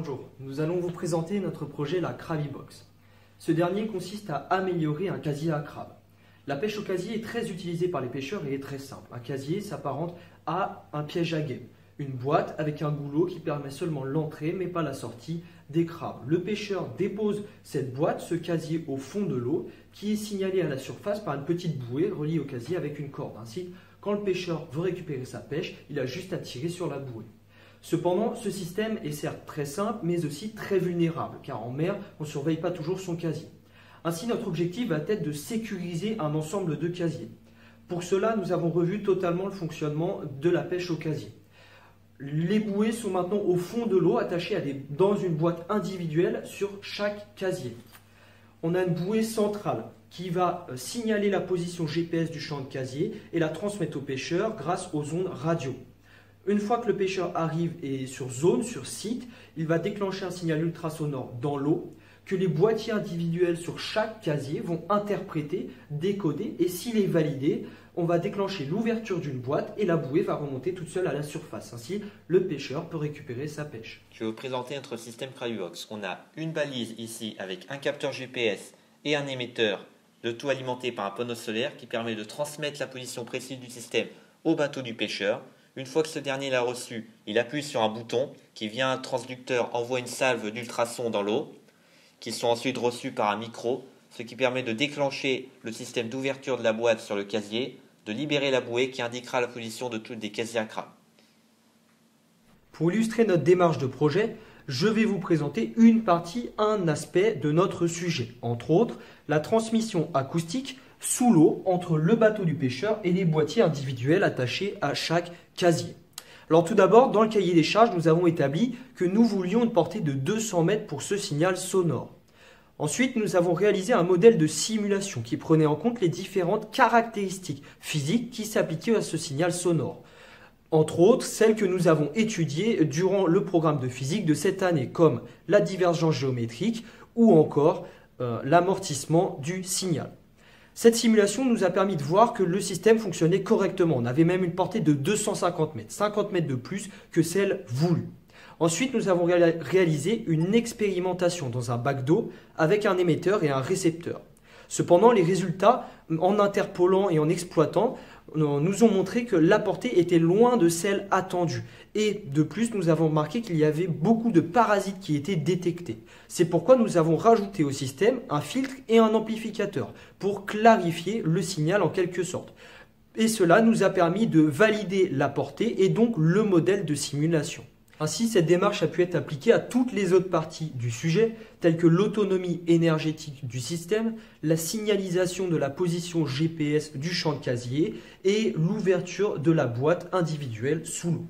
Bonjour, nous allons vous présenter notre projet la Crabibox. Ce dernier consiste à améliorer un casier à crabe. La pêche au casier est très utilisée par les pêcheurs et est très simple. Un casier s'apparente à un piège à guet, une boîte avec un goulot qui permet seulement l'entrée mais pas la sortie des crabes. Le pêcheur dépose cette boîte, ce casier au fond de l'eau qui est signalé à la surface par une petite bouée reliée au casier avec une corde. Ainsi, quand le pêcheur veut récupérer sa pêche, il a juste à tirer sur la bouée. Cependant, ce système est certes très simple, mais aussi très vulnérable, car en mer, on ne surveille pas toujours son casier. Ainsi, notre objectif va être de sécuriser un ensemble de casiers. Pour cela, nous avons revu totalement le fonctionnement de la pêche au casier. Les bouées sont maintenant au fond de l'eau, attachées dans une boîte individuelle sur chaque casier. On a une bouée centrale qui va signaler la position GPS du champ de casier et la transmettre au pêcheur grâce aux ondes radio. Une fois que le pêcheur arrive et sur zone, sur site, il va déclencher un signal ultrasonore dans l'eau que les boîtiers individuels sur chaque casier vont interpréter, décoder et s'il est validé, on va déclencher l'ouverture d'une boîte et la bouée va remonter toute seule à la surface. Ainsi, le pêcheur peut récupérer sa pêche. Je vais vous présenter notre système Crabibox. On a une balise ici avec un capteur GPS et un émetteur, le tout alimenté par un panneau solaire qui permet de transmettre la position précise du système au bateau du pêcheur. Une fois que ce dernier l'a reçu, il appuie sur un bouton qui via un transducteur envoie une salve d'ultrasons dans l'eau, qui sont ensuite reçus par un micro, ce qui permet de déclencher le système d'ouverture de la boîte sur le casier, de libérer la bouée qui indiquera la position de toutes les casiers à crabes. Pour illustrer notre démarche de projet, je vais vous présenter une partie, un aspect de notre sujet. Entre autres, la transmission acoustique sous l'eau entre le bateau du pêcheur et les boîtiers individuels attachés à chaque casier. Alors tout d'abord, dans le cahier des charges, nous avons établi que nous voulions une portée de 200 mètres pour ce signal sonore. Ensuite, nous avons réalisé un modèle de simulation qui prenait en compte les différentes caractéristiques physiques qui s'appliquaient à ce signal sonore. Entre autres, celles que nous avons étudiées durant le programme de physique de cette année, comme la divergence géométrique ou encore l'amortissement du signal. Cette simulation nous a permis de voir que le système fonctionnait correctement. On avait même une portée de 250 mètres, 50 mètres de plus que celle voulue. Ensuite, nous avons réalisé une expérimentation dans un bac d'eau avec un émetteur et un récepteur. Cependant, les résultats, en interpolant et en exploitant, nous ont montré que la portée était loin de celle attendue. Et de plus, nous avons remarqué qu'il y avait beaucoup de parasites qui étaient détectés. C'est pourquoi nous avons rajouté au système un filtre et un amplificateur pour clarifier le signal en quelque sorte. Et cela nous a permis de valider la portée et donc le modèle de simulation. Ainsi, cette démarche a pu être appliquée à toutes les autres parties du sujet, telles que l'autonomie énergétique du système, la signalisation de la position GPS du champ de casier et l'ouverture de la boîte individuelle sous l'eau.